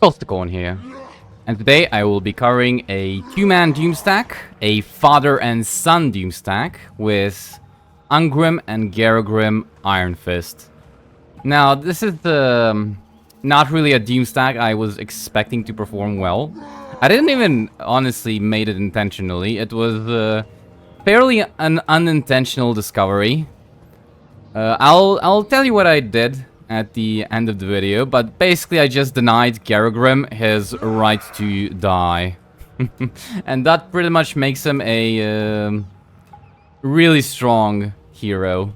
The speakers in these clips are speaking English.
Khorne here. And today I will be covering a two-man Doomstack, a father and son Doomstack, with Ungrim and Garagrim Ironfist. Now, this is not really a Doomstack I was expecting to perform well. I didn't even honestly made it intentionally. It was fairly an unintentional discovery. I'll tell you what I did at the end of the video, but basically I just denied Garagrim his right to die. And that pretty much makes him a really strong hero.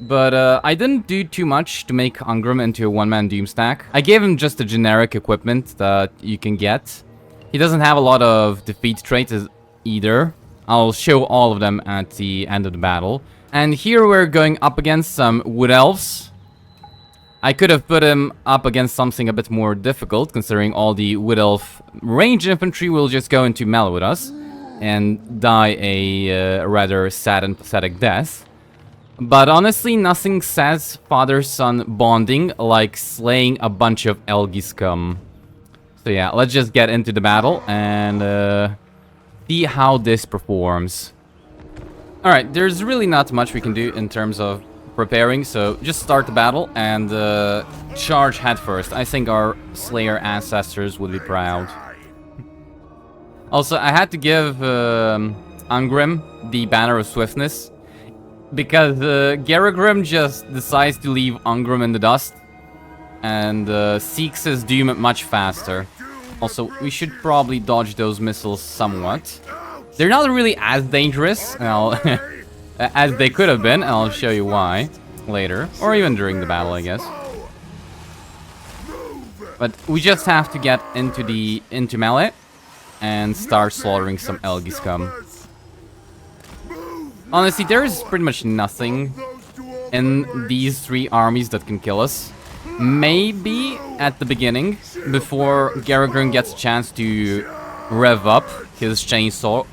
But I didn't do too much to make Ungrim into a one-man Doomstack. I gave him just the generic equipment that you can get. He doesn't have a lot of defeat traits either. I'll show all of them at the end of the battle. And here we're going up against some Wood Elves. I could have put him up against something a bit more difficult, considering all the Wood Elf range infantry will just go into melee with us and die a rather sad and pathetic death. But honestly, nothing says father-son bonding like slaying a bunch of Elgi scum. So yeah, let's just get into the battle and see how this performs. Alright, there's really not much we can do in terms of preparing, so just start the battle and charge headfirst. I think our Slayer ancestors would be proud. Also, I had to give Ungrim the Banner of Swiftness, because Garagrim just decides to leave Ungrim in the dust and seeks his doom much faster. Also, we should probably dodge those missiles somewhat. They're not really as dangerous as they could have been, and I'll show you why later, or even during the battle, I guess. But we just have to get into melee and start slaughtering some Elgi scum. Honestly, there is pretty much nothing in these three armies that can kill us. Maybe at the beginning, before Garagrim gets a chance to rev up his chainswords?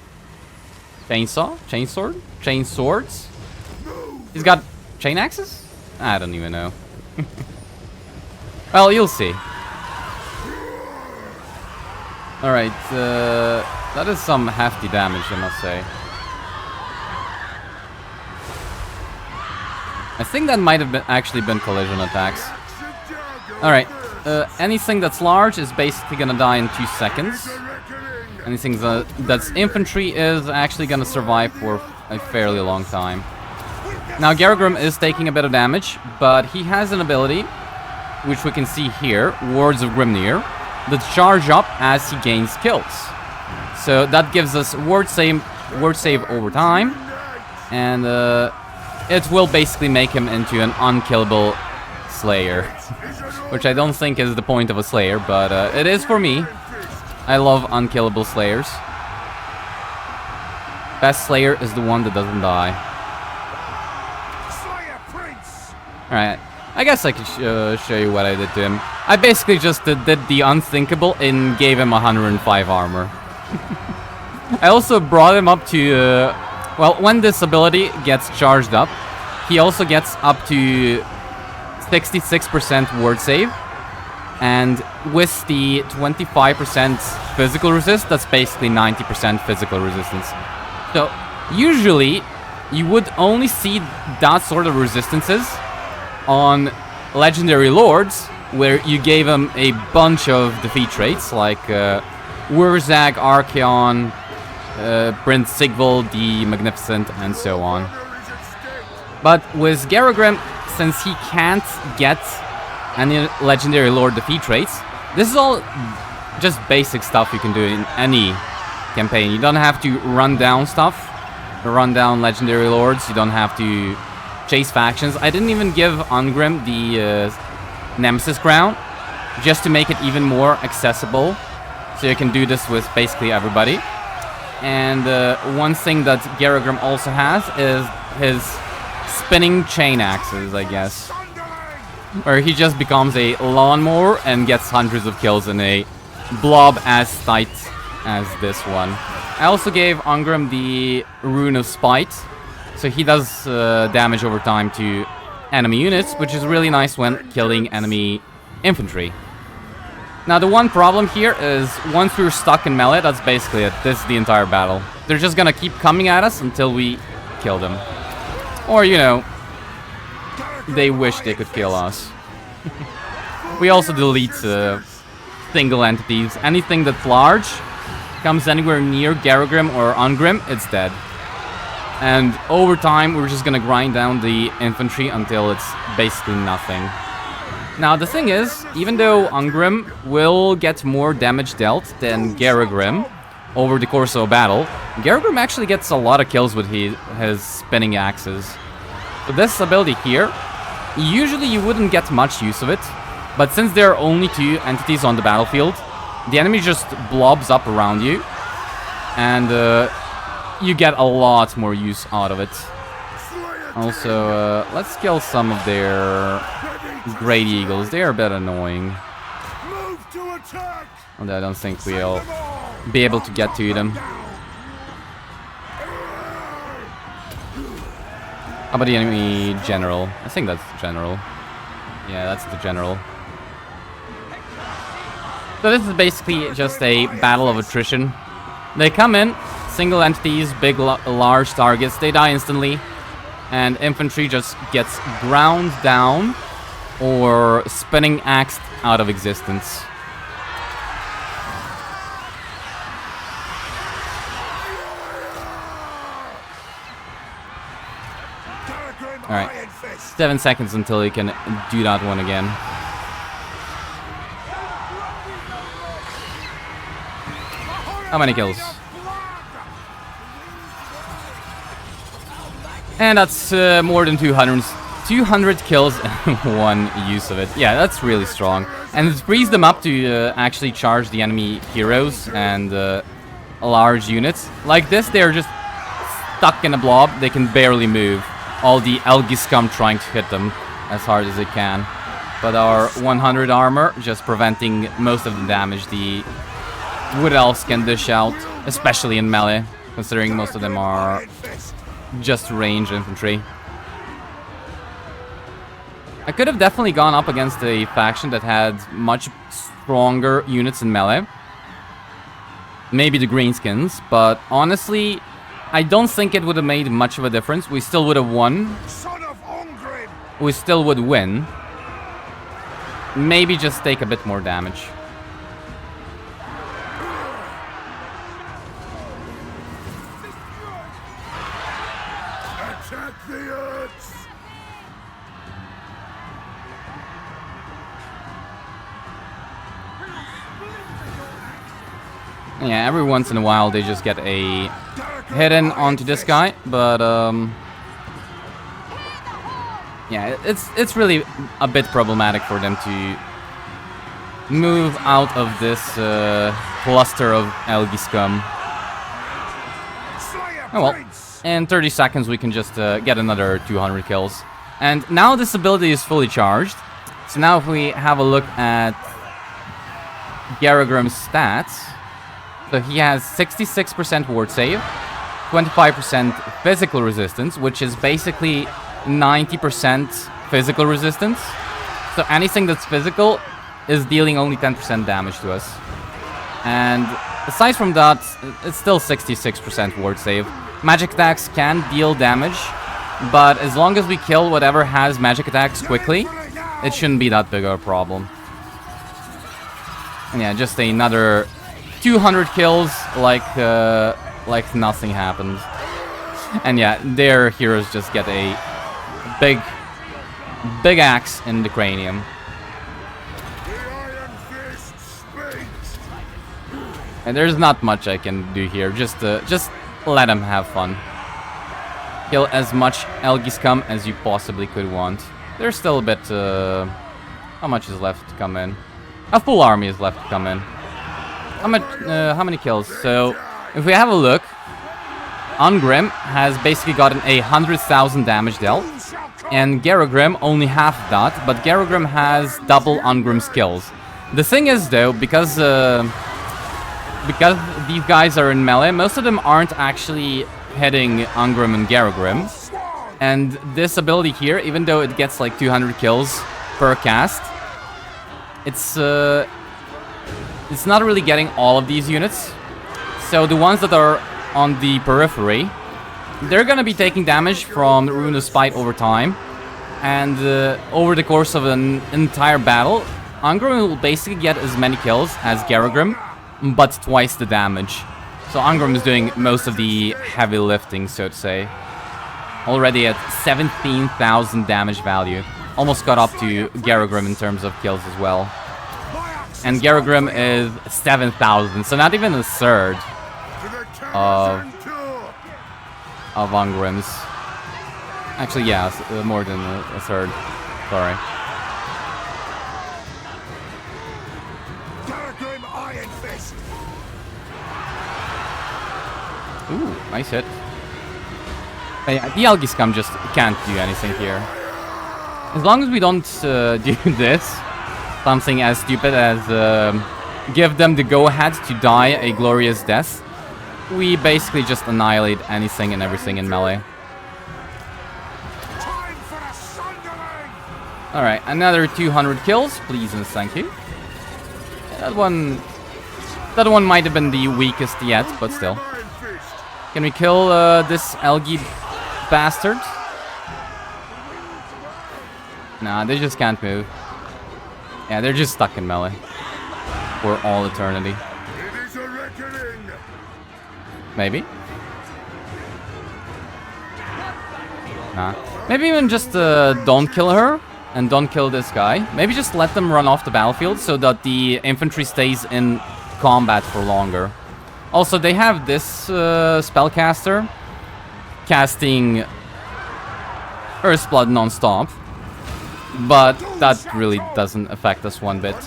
He's got chain axes? I don't even know. Well, you'll see. Alright, that is some hefty damage, I must say. I think that might have actually been collision attacks. Alright, anything that's large is basically gonna die in 2 seconds. Anything that's infantry is actually gonna survive for a fairly long time. Now, Garagrim is taking a bit of damage, but he has an ability, which we can see here, Wards of Grimnir, that charge up as he gains kills. So that gives us ward save over time, and it will basically make him into an unkillable Slayer. Which I don't think is the point of a Slayer, but it is for me. I love unkillable Slayers. Best Slayer is the one that doesn't die. Alright, I guess I could show you what I did to him. I basically just did the unthinkable and gave him 105 armor. I also brought him up to... well, when this ability gets charged up, he also gets up to 66% ward save. And with the 25% physical resist, that's basically 90% physical resistance. So, usually, you would only see that sort of resistances on Legendary Lords, where you gave them a bunch of defeat traits, like Wurzag, Archeon, Prince Sigvald, the Magnificent, and so on. But with Garagrim, since he can't get any Legendary Lord defeat traits, this is all just basic stuff you can do in any campaign. You don't have to run down stuff, run down Legendary Lords, you don't have to chase factions. I didn't even give Ungrim the Nemesis Crown, just to make it even more accessible, so you can do this with basically everybody. And one thing that Garagrim also has is his spinning chain axes, I guess, where he just becomes a lawnmower and gets hundreds of kills in a blob as tight as this one. I also gave Ungrim the Rune of Spite, so he does damage over time to enemy units, which is really nice when killing enemy infantry. Now, the one problem here is once we're stuck in melee, that's basically it. This is the entire battle. They're just gonna keep coming at us until we kill them. Or, you know, they wish they could kill us. We also delete single entities. Anything that's large comes anywhere near Garagrim or Ungrim, it's dead. And over time, we're just gonna grind down the infantry until it's basically nothing. Now, the thing is, even though Ungrim will get more damage dealt than Garagrim over the course of a battle, Garagrim actually gets a lot of kills with his spinning axes. So this ability here, usually you wouldn't get much use of it, but since there are only 2 entities on the battlefield, the enemy just blobs up around you, and you get a lot more use out of it. Also, let's kill some of their Great Eagles. They are a bit annoying. Although I don't think we'll be able to get to them. How about the enemy general? I think that's the general. Yeah, that's the general. So this is basically just a battle of attrition. They come in, single entities, big, large targets, they die instantly. And infantry just gets ground down or spinning axed out of existence. Alright, 7 seconds until he can do that one again. How many kills? And that's more than 200 kills and 1 use of it. Yeah, that's really strong. And it frees them up to actually charge the enemy heroes and large units. Like this, they're just stuck in a blob. They can barely move. All the algae scum trying to hit them as hard as they can. But our 100 armor just preventing most of the damage the wood elves can dish out, especially in melee, considering most of them are just range infantry. I could have definitely gone up against a faction that had much stronger units in melee. Maybe the greenskins, but honestly, I don't think it would have made much of a difference. We still would have won. We still would win. Maybe just take a bit more damage. Attack the earth! Yeah, every once in a while they just get a hit in onto this guy, but yeah, it's really a bit problematic for them to move out of this cluster of algae scum. Oh well, in 30 seconds we can just get another 200 kills. And now this ability is fully charged. So now if we have a look at Garagrim's stats, so he has 66% ward save, 25% physical resistance, which is basically 90% physical resistance. So anything that's physical is dealing only 10% damage to us. And aside from that, it's still 66% ward save. Magic attacks can deal damage, but as long as we kill whatever has magic attacks quickly, it shouldn't be that big of a problem. And yeah, just another 200 kills like nothing happened. And yeah, their heroes just get a big axe in the cranium. And there's not much I can do here. Just let them have fun. Kill as much algae scum as you possibly could want. There's still a bit. How much is left to come in? A full army is left to come in. How many kills? So, if we have a look, Ungrim has basically gotten 100,000 damage dealt, and Garagrim only half that, but Garagrim has double Ungrim's kills. The thing is, though, because these guys are in melee, most of them aren't actually hitting Ungrim and Garagrim. And this ability here, even though it gets like 200 kills per cast, it's it's not really getting all of these units. So the ones that are on the periphery, they're gonna be taking damage from the Rune of Spite over time. And over the course of an entire battle, Ungrim will basically get as many kills as Garagrim, but twice the damage. So Ungrim is doing most of the heavy lifting, so to say. Already at 17,000 damage value. Almost caught up to Garagrim in terms of kills as well. And Garagrim is 7,000, so not even a third of Ungrim's. Actually, yeah, more than a third. Sorry. Garagrim Ironfist. Ooh, nice hit. But yeah, the Algae Scum just can't do anything here. As long as we don't do this, something as stupid as give them the go-ahead to die a glorious death, we basically just annihilate anything and everything in melee. Alright, another 200 kills, please and thank you. That one might have been the weakest yet, but still. Can we kill this algae bastard? Nah, they just can't move. Yeah, they're just stuck in melee. For all eternity. Maybe? Nah. Maybe even just don't kill her. And don't kill this guy. Maybe just let them run off the battlefield so that the infantry stays in combat for longer. Also, they have this spellcaster casting Earth's Blood non-stop. But that really doesn't affect us one bit.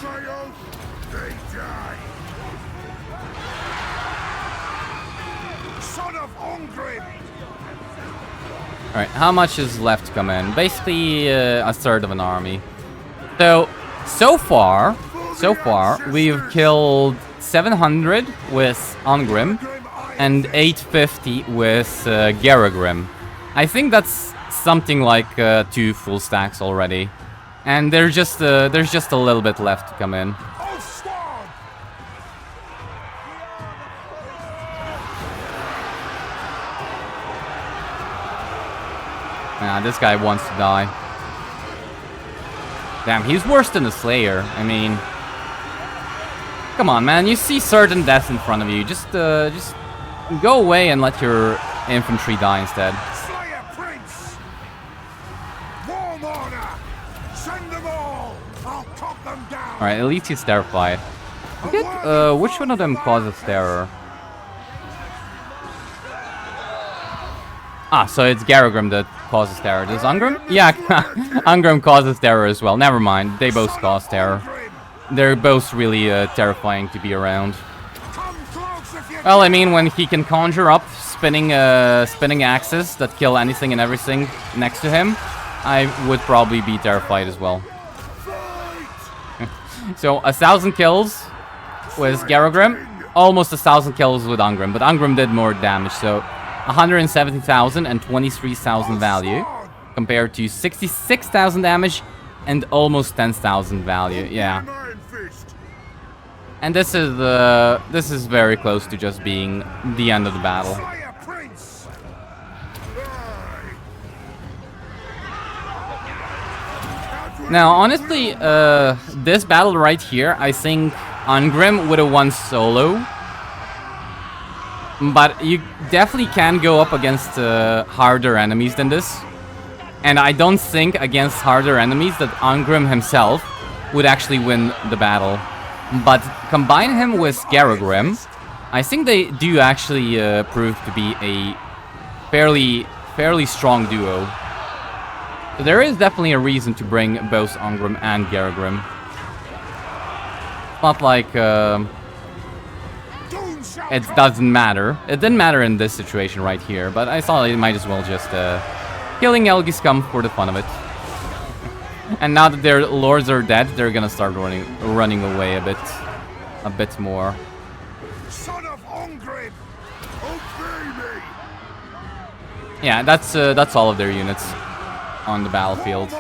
Alright, how much is left to come in? Basically, a third of an army. So far, we've killed 700 with Ungrim and 850 with Garagrim. I think that's something like 2 full stacks already. And there's just a little bit left to come in. Nah, this guy wants to die. Damn, he's worse than the Slayer. I mean, come on, man. You see certain death in front of you. Just go away and let your infantry die instead. Slayer Prince! Warhammer! Send them all! I'll cut them down! Alright, at least he's terrified. I forget which one of them causes terror. Ah, so it's Garagrim that causes terror. Does Ungrim? Yeah, Ungrim causes terror as well. Never mind, they both cause terror. They're both really terrifying to be around. Well, I mean, when he can conjure up spinning axes that kill anything and everything next to him, I would probably be terrified as well. So, 1,000 kills with Garagrim, almost 1,000 kills with Ungrim, but Ungrim did more damage, so 170,000 and 23,000 value compared to 66,000 damage and almost 10,000 value. Yeah. And this is very close to just being the end of the battle. Now, honestly, this battle right here, I think Ungrim would have won solo. But you definitely can go up against harder enemies than this. And I don't think against harder enemies that Ungrim himself would actually win the battle. But combine him with Garagrim, I think they do actually prove to be a fairly strong duo. So there is definitely a reason to bring both Ungrim and Garagrim. It's not like it doesn't matter. It didn't matter in this situation right here, but I thought I might as well just killing Algae Scum for the fun of it. And now that their lords are dead, they're gonna start running away a bit more. Son of Ungrim, obey me. Yeah, that's all of their units on the battlefield.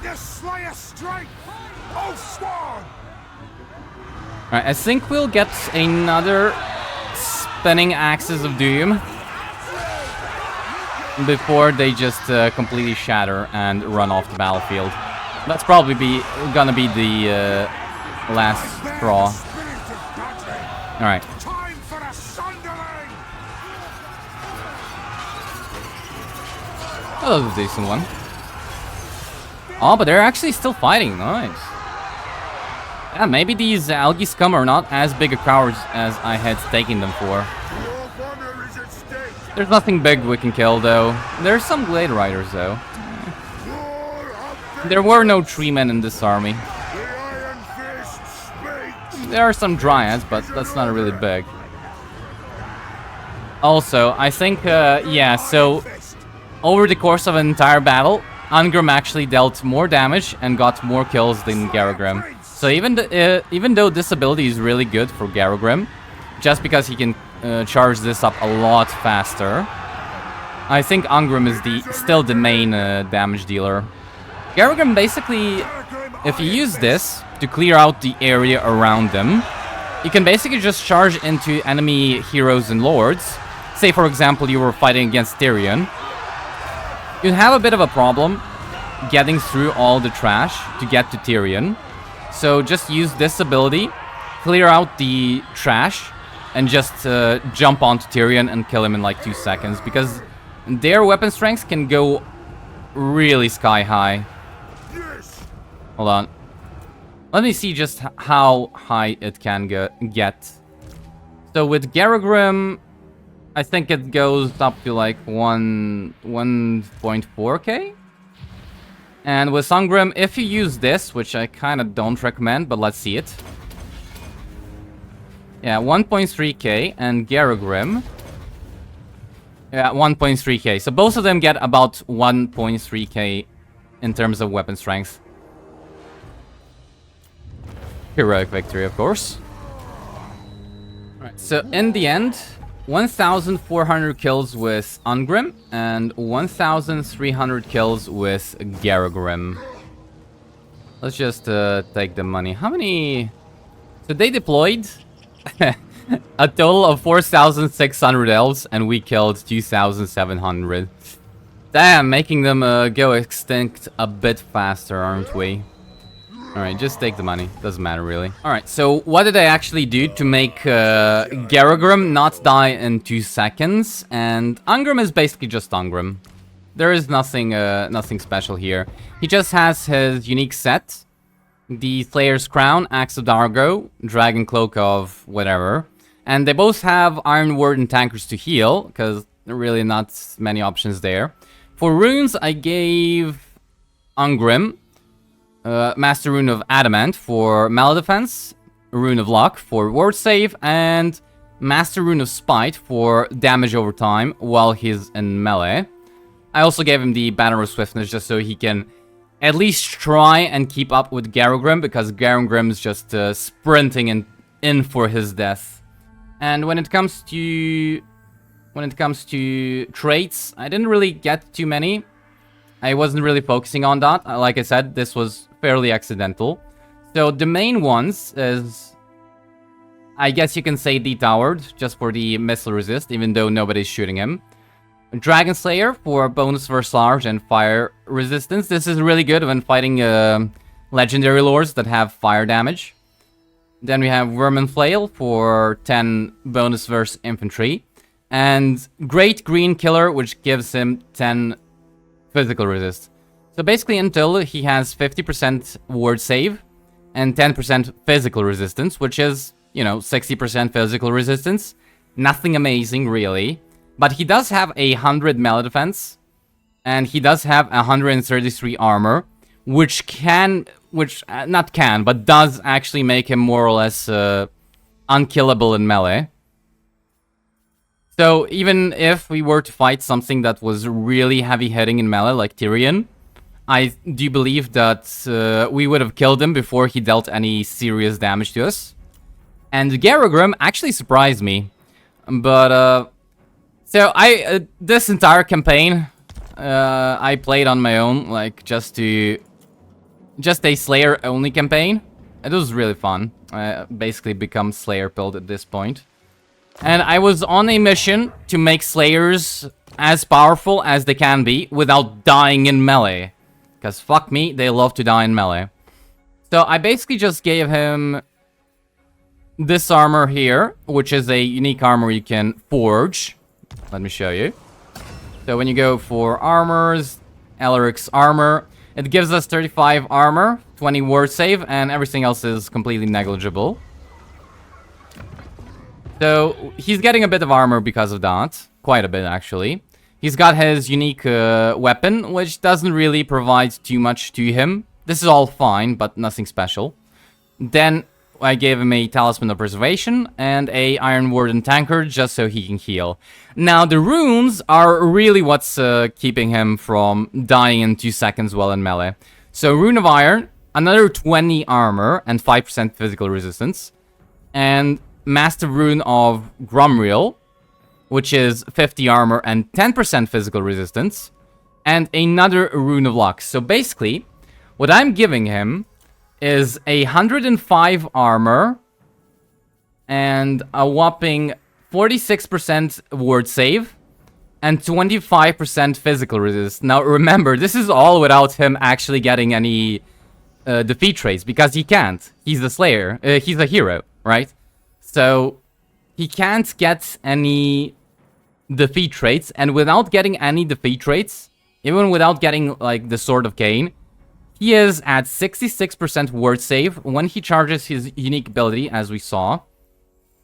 the Slayer strength! Oh, Swan! Alright, I think we'll get another spinning Axes of Doom before they just completely shatter and run off the battlefield. That's probably gonna be the last straw. Alright. Time for a sundering! Oh, that was a decent one. Oh, but they're actually still fighting. Nice. Yeah, maybe these algae scum are not as big a cowards as I had taken them for. Your honor is at stake! There's nothing big we can kill, though. There's some Glade Riders, though. There were no tree men in this army. The Ironfist speaks! There are some Dryads, but that's not really big. Also, I think, yeah, so over the course of an entire battle, Ungrim actually dealt more damage and got more kills than Garagrim. So even though this ability is really good for Garagrim, just because he can charge this up a lot faster, I think Ungrim is still the main damage dealer. Garagrim basically, if you use this to clear out the area around them, you can basically just charge into enemy heroes and lords. Say for example you were fighting against Tyrion. You'd have a bit of a problem getting through all the trash to get to Tyrion. So just use this ability, clear out the trash, and just jump onto Tyrion and kill him in like 2 seconds. Because their weapon strengths can go really sky high. Hold on. Let me see just how high it can get. So with Garagrim, I think it goes up to like 1.4k. And with Ungrim, if you use this, which I kind of don't recommend, but let's see it. Yeah, 1.3k, and Garagrim. Yeah, 1.3k. So both of them get about 1.3k in terms of weapon strength. Heroic victory, of course. Alright, so in the end, 1,400 kills with Ungrim and 1,300 kills with Garagrim. Let's just take the money. How many... So they deployed a total of 4,600 elves and we killed 2,700. Damn, making them go extinct a bit faster, aren't we? Alright, just take the money. Doesn't matter, really. Alright, so what did I actually do to make Garagrim not die in 2 seconds? And Ungrim is basically just Ungrim. There is nothing special here. He just has his unique set. The Slayer's Crown, Axe of Dargo, Dragon Cloak of whatever. And they both have Iron Word and Tankers to heal, because there are really not many options there. For runes, I gave Ungrim Master Rune of Adamant for Maledefense, Rune of Luck for Ward Save, and Master Rune of Spite for damage over time while he's in melee. I also gave him the Banner of Swiftness just so he can at least try and keep up with Garagrim, because Garagrim's just sprinting in for his death. And when it comes to traits, I didn't really get too many. I wasn't really focusing on that. Like I said, this was fairly accidental. So the main ones is, I guess you can say Detowered, just for the missile resist, even though nobody's shooting him. Dragon Slayer for bonus versus large and fire resistance. This is really good when fighting legendary lords that have fire damage. Then we have Vermin Flail for 10 bonus versus infantry. And Great Green Killer, which gives him 10 physical resist. So basically until he has 50% ward save and 10% physical resistance, which is, you know, 60% physical resistance. Nothing amazing, really. But he does have 100 melee defense, and he does have 133 armor, which does actually make him more or less unkillable in melee. So even if we were to fight something that was really heavy hitting in melee, like Tyrion, I do believe that we would have killed him before he dealt any serious damage to us. And Garagrim actually surprised me, but so this entire campaign, I played on my own, like, just to just a Slayer-only campaign. It was really fun. Basically become Slayer build at this point. And I was on a mission to make Slayers as powerful as they can be without dying in melee. Because fuck me, they love to die in melee. So I basically just gave him this armor here, which is a unique armor you can forge. Let me show you. So when you go for armors, Alaric's armor, it gives us 35 armor, 20 ward save, and everything else is completely negligible. So he's getting a bit of armor because of that. Quite a bit, actually. He's got his unique weapon, which doesn't really provide too much to him. This is all fine, but nothing special. Then I gave him a Talisman of Preservation and a Iron Warden Tankard just so he can heal. Now, the runes are really what's keeping him from dying in 2 seconds while in melee. So, Rune of Iron, another 20 armor and 5% physical resistance. And Master Rune of Grumriel, which is 50 armor and 10% physical resistance. And another Rune of Luck. So, basically, what I'm giving him is 105 armor and a whopping 46% ward save and 25% physical resist. Now remember, this is all without him actually getting any defeat traits, because he can't. He's a Slayer. He's a hero, right? So he can't get any defeat traits, and without getting any defeat traits, even without getting like the Sword of Cain, he is at 66% ward save when he charges his unique ability, as we saw,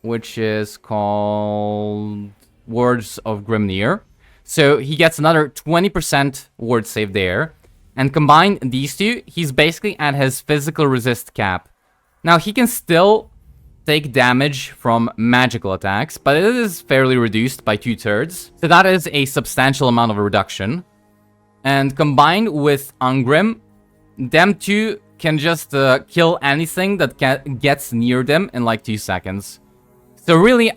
which is called Words of Grimnir. So he gets another 20% ward save there. And combine these two, he's basically at his physical resist cap. Now, he can still take damage from magical attacks, but it is fairly reduced by 2/3. So that is a substantial amount of a reduction. And combined with Ungrim, them two can just kill anything that gets near them in like 2 seconds. So really,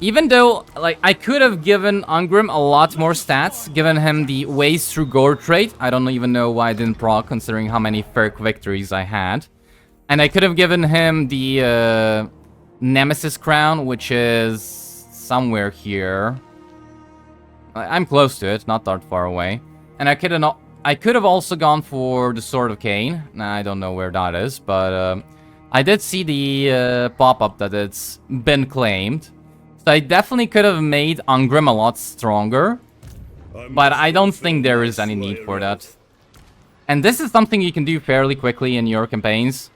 even though like I could have given Ungrim a lot more stats, given him the Ways Through Gore trait. I don't even know why I didn't proc, considering how many Ferric victories I had. And I could have given him the Nemesis Crown, which is somewhere here. I'm close to it, not that far away. And I could have also gone for the Sword of Cain. Nah, I don't know where that is, but I did see the pop-up that it's been claimed. So I definitely could have made Ungrim a lot stronger, but I don't think there is any need for that. And this is something you can do fairly quickly in your campaigns.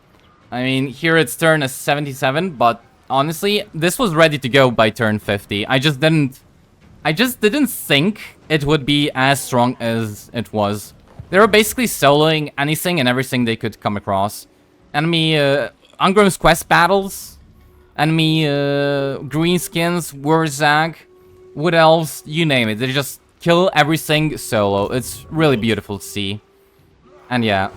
I mean, here it's turn 77, but honestly, this was ready to go by turn 50. I just didn't think it would be as strong as it was. They were basically soloing anything and everything they could come across. Enemy, Ungrim's quest battles, enemy, greenskins, Wurzag, Wood Elves, you name it. They just kill everything solo. It's really beautiful to see. And yeah.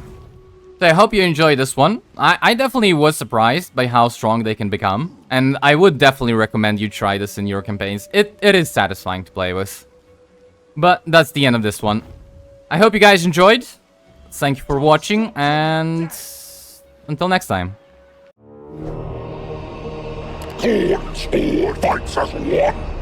So I hope you enjoyed this one. I definitely was surprised by how strong they can become. And I would definitely recommend you try this in your campaigns. It is satisfying to play with. But that's the end of this one. I hope you guys enjoyed. Thank you for watching, and until next time. Khorne fights as one.